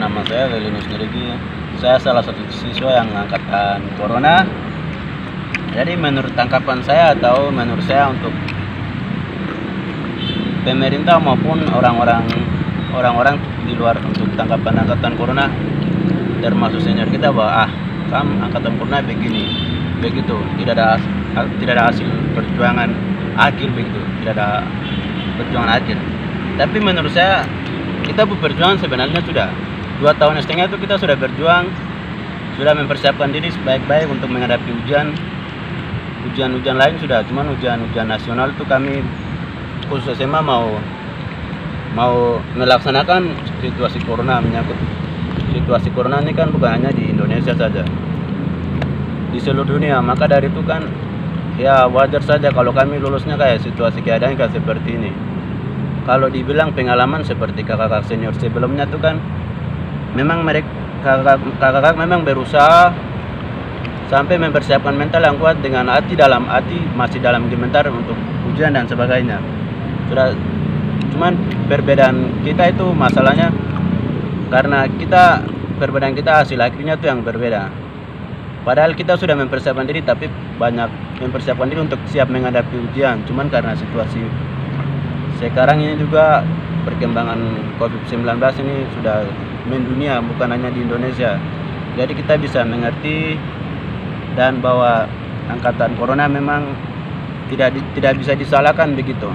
nama saya Lelinus Nerigi. Saya salah satu siswa yang angkatan Corona. Jadi menurut tangkapan saya atau menurut saya untuk pemerintah maupun orang-orang di luar untuk tangkapan angkatan Corona, termasuk senior kita bahwa angkatan Corona begini, begitu, tidak ada hasil perjuangan akhir begitu, tidak ada perjuangan akhir. Tapi menurut saya kita berjuang sebenarnya sudah 2,5 tahun itu kita sudah berjuang, sudah mempersiapkan diri sebaik-baik untuk menghadapi ujian lain sudah, cuman ujian nasional itu kami khusus SMA mau melaksanakan situasi corona. Menyangkut situasi corona ini kan bukan hanya di Indonesia saja, di seluruh dunia. Maka dari itu kan ya wajar saja kalau kami lulusnya kayak situasi keadaan kayak seperti ini. Kalau dibilang pengalaman seperti kakak-kakak senior sebelumnya tuh kan memang mereka kakak-kakak memang berusaha sampai mempersiapkan mental yang kuat dengan hati masih dalam gemetar untuk ujian dan sebagainya. Sudah, cuman perbedaan kita itu masalahnya karena perbedaan kita hasil akhirnya tuh yang berbeda. Padahal kita sudah mempersiapkan diri, tapi banyak mempersiapkan diri untuk siap menghadapi ujian. Cuman karena situasi sekarang ini juga perkembangan COVID-19 ini sudah mendunia, bukan hanya di Indonesia. Jadi kita bisa mengerti dan bahwa angkatan Corona memang tidak bisa disalahkan begitu.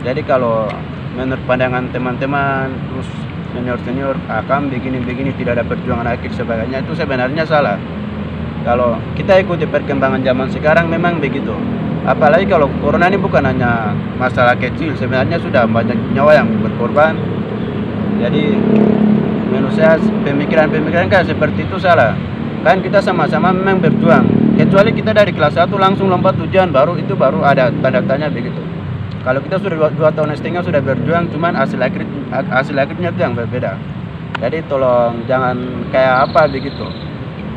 Jadi kalau menurut pandangan teman-teman terus senior akan begini tidak ada perjuangan akhir sebagainya, itu sebenarnya salah. Kalau kita ikuti perkembangan zaman sekarang memang begitu. Apalagi kalau corona ini bukan hanya masalah kecil, sebenarnya sudah banyak nyawa yang berkorban. Jadi menurut saya pemikiran kayak seperti itu salah. Kan kita sama-sama memang berjuang. Kecuali kita dari kelas 1 langsung lompat ujian, baru ada tanda tanya begitu. Kalau kita sudah 2,5 tahun sudah berjuang, cuman hasil akhirnya itu yang berbeda. Jadi tolong jangan kayak apa begitu.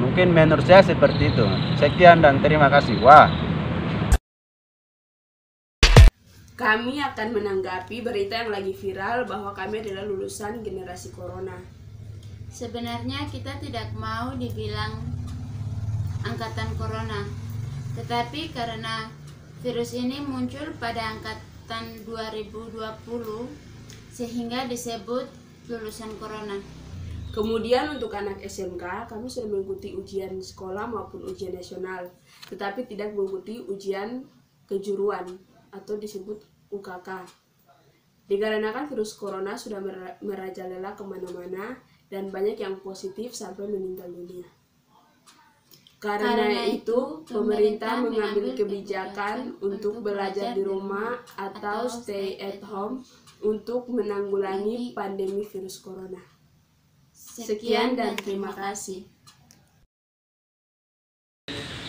Mungkin menurut saya seperti itu. Sekian dan terima kasih. Wah. Kami akan menanggapi berita yang lagi viral bahwa kami adalah lulusan generasi Corona. Sebenarnya kita tidak mau dibilang angkatan Corona, tetapi karena virus ini muncul pada angkatan 2020 sehingga disebut lulusan Corona. Kemudian untuk anak SMK, kami sudah mengikuti ujian sekolah maupun ujian nasional, tetapi tidak mengikuti ujian kejuruan atau disebut UKK. Dikarenakan virus corona sudah merajalela kemana-mana dan banyak yang positif sampai meninggal dunia. Karena itu, pemerintah mengambil kebijakan untuk belajar di rumah atau stay at home untuk menanggulangi pandemi virus corona. Sekian dan terima kasih.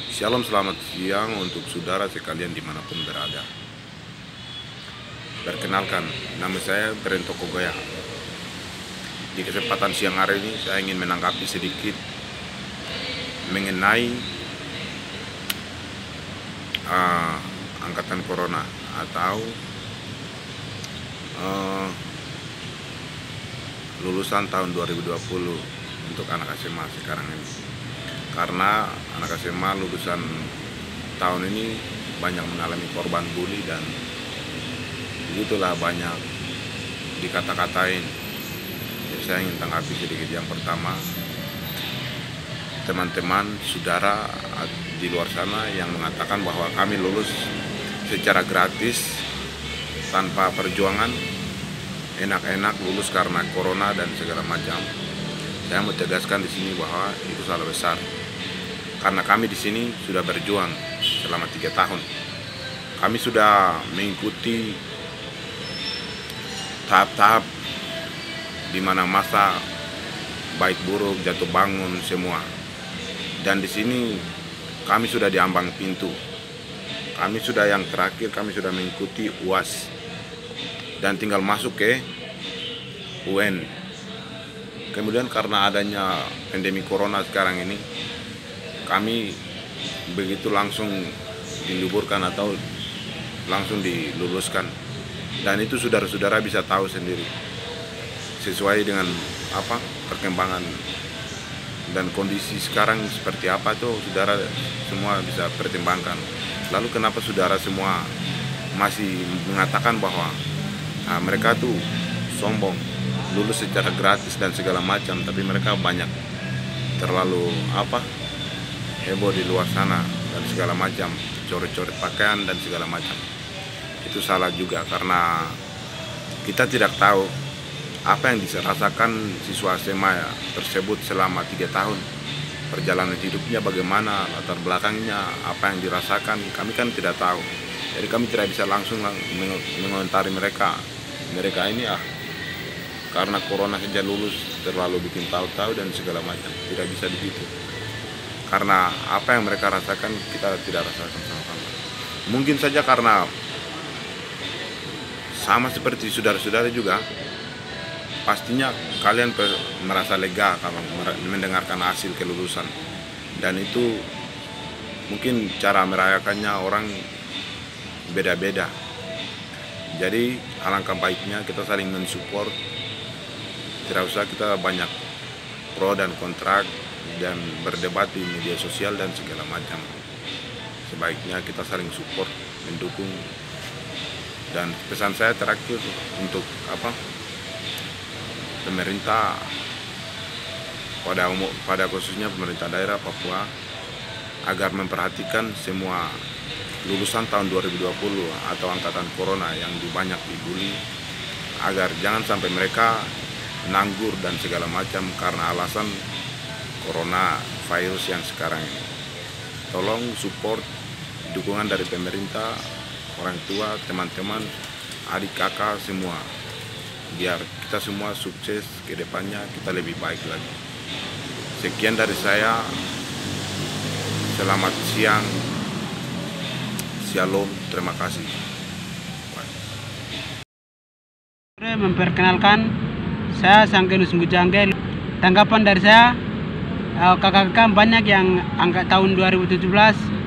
Shalom, selamat siang untuk saudara sekalian dimanapun berada. Perkenalkan, nama saya Brento Kogoya. Di kesempatan siang hari ini saya ingin menanggapi sedikit mengenai angkatan Corona atau lulusan tahun 2020 untuk anak SMA sekarang ini. Karena anak SMA lulusan tahun ini banyak mengalami korban bully dan begitulah banyak dikata-katain. Jadi saya ingin tanggapi sedikit. Yang pertama, teman-teman, saudara di luar sana yang mengatakan bahwa kami lulus secara gratis tanpa perjuangan, enak-enak lulus karena corona dan segala macam. Saya mau tegaskan di sini bahwa itu salah besar. Karena kami di sini sudah berjuang selama 3 tahun. Kami sudah mengikuti tahap-tahap di mana masa baik buruk, jatuh bangun semua. Dan di sini kami sudah di ambang pintu. Kami sudah yang terakhir, kami sudah mengikuti UAS dan tinggal masuk ke UN. Kemudian karena adanya pandemi corona sekarang ini, kami begitu langsung diliburkan atau langsung diluluskan. Dan itu saudara-saudara bisa tahu sendiri. sesuai dengan perkembangan dan kondisi sekarang seperti apa tuh saudara semua bisa pertimbangkan. Lalu kenapa saudara semua masih mengatakan bahwa mereka tuh sombong, lulus secara gratis dan segala macam, tapi mereka banyak terlalu heboh di luar sana dan segala macam, coret-coret pakaian dan segala macam. Itu salah juga, karena kita tidak tahu apa yang dirasakan siswa SMA tersebut selama 3 tahun. Perjalanan hidupnya bagaimana, latar belakangnya, apa yang dirasakan, kami kan tidak tahu. Jadi kami tidak bisa langsung mengomentari mereka. Mereka ini karena corona saja lulus terlalu bikin tahu-tahu dan segala macam. Tidak bisa begitu. Karena apa yang mereka rasakan kita tidak rasakan sama-sama. Mungkin saja karena sama seperti saudara-saudara juga, pastinya kalian merasa lega kalau mendengarkan hasil kelulusan, dan itu mungkin cara merayakannya orang beda-beda. Jadi alangkah baiknya kita saling mensupport, tidak usah kita banyak pro dan kontra dan berdebat di media sosial dan segala macam. Sebaiknya kita saling support, mendukung. Dan pesan saya terakhir untuk pemerintah, pada khususnya pemerintah daerah Papua, agar memperhatikan semua lulusan tahun 2020 atau angkatan corona yang banyak dibully, agar jangan sampai mereka nganggur dan segala macam karena alasan corona virus yang sekarang ini. Tolong support, dukungan dari pemerintah, orang tua, teman-teman, adik kakak semua, biar kita semua sukses ke depannya, kita lebih baik lagi. Sekian dari saya. Selamat siang. Shalom. Terima kasih. Memperkenalkan, saya Sangkenus Ngujangge. Tanggapan dari saya, kakak-kakak banyak yang angka tahun 2017,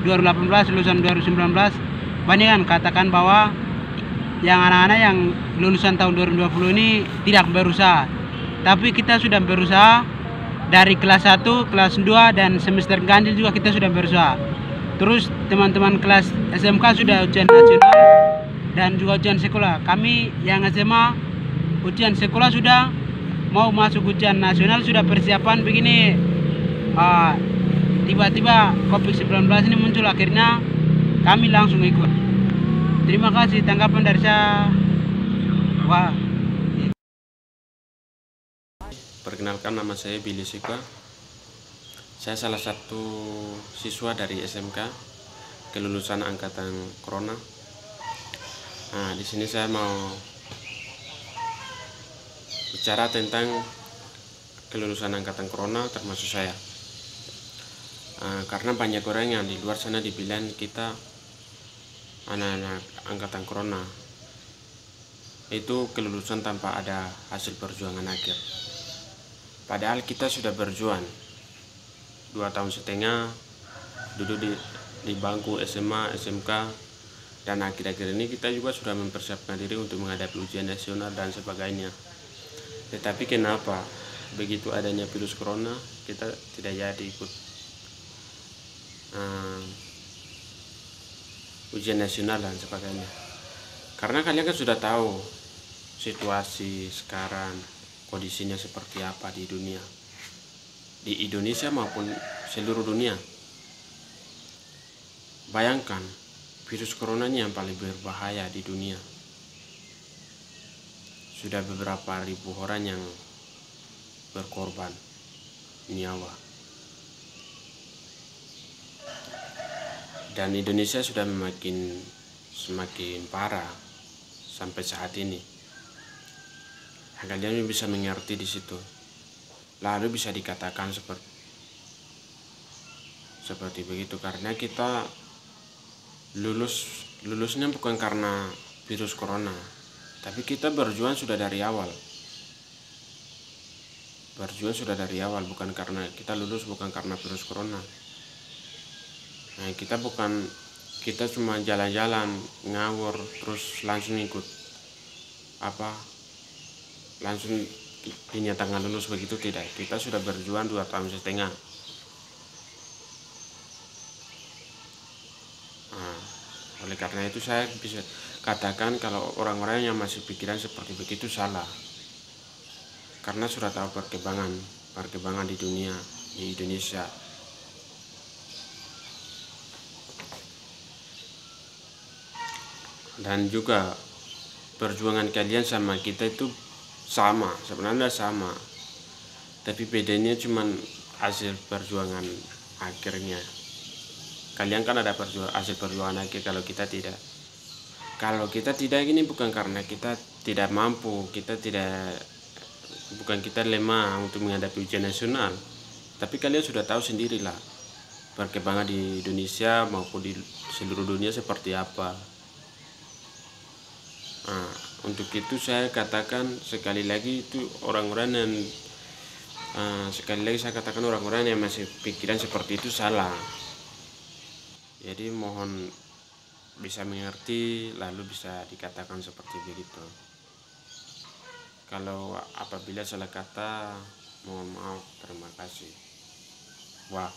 2018, lulusan 2019, banyak yang katakan bahwa yang anak-anak yang lulusan tahun 2020 ini tidak berusaha. Tapi kita sudah berusaha dari kelas 1, kelas 2, dan semester ganjil juga kita sudah berusaha. Terus teman-teman kelas SMK sudah ujian nasional dan juga ujian sekolah. Kami yang SMA ujian sekolah sudah, mau masuk ujian nasional sudah persiapan begini. Tiba-tiba COVID-19 ini muncul, akhirnya kami langsung ikut. Terima kasih tanggapan dari saya. Perkenalkan, nama saya Billy Sikwa. Saya salah satu siswa dari SMK kelulusan angkatan corona. Di sini saya mau bicara tentang kelulusan angkatan corona termasuk saya. Karena banyak orang yang di luar sana dibilang kita anak-anak angkatan corona itu kelulusan tanpa ada hasil perjuangan akhir. Padahal kita sudah berjuang 2,5 tahun duduk di bangku SMA, SMK, dan akhir-akhir ini kita juga sudah mempersiapkan diri untuk menghadapi ujian nasional dan sebagainya. Tetapi kenapa begitu adanya virus corona kita tidak jadi ikut ujian nasional dan sebagainya? Karena kalian kan sudah tahu situasi sekarang, kondisinya seperti apa di dunia, di Indonesia maupun seluruh dunia. Bayangkan, virus corona ini yang paling berbahaya di dunia. Sudah beberapa ribu orang yang berkorban nyawa. Dan Indonesia sudah semakin parah sampai saat ini. Kalian bisa mengerti di situ. Lalu bisa dikatakan seperti begitu karena kita lulusnya bukan karena virus corona, tapi kita berjuang sudah dari awal. Bukan karena kita lulus, bukan karena virus corona. Nah, kita cuma jalan-jalan ngawur terus langsung ikut langsung dinyatakan lulus begitu, tidak. Kita sudah berjuang 2,5 tahun. Nah, oleh karena itu saya bisa katakan kalau orang-orang yang masih pikiran seperti begitu salah, karena sudah tahu perkembangan di dunia, di Indonesia. Dan juga perjuangan kalian sama kita itu sama, sebenarnya sama, tapi bedanya cuman hasil perjuangan akhirnya. Kalian kan ada hasil perjuangan akhir, kalau kita tidak. Kalau kita tidak, ini bukan karena kita tidak mampu, bukan kita lemah untuk menghadapi ujian nasional, tapi kalian sudah tahu sendirilah perkembangan di Indonesia maupun di seluruh dunia seperti apa. Nah, untuk itu saya katakan sekali lagi, itu orang-orang yang orang-orang yang masih pikiran seperti itu salah. Jadi mohon bisa mengerti, lalu bisa dikatakan seperti begitu. Kalau apabila salah kata, mohon maaf, terima kasih. Wah.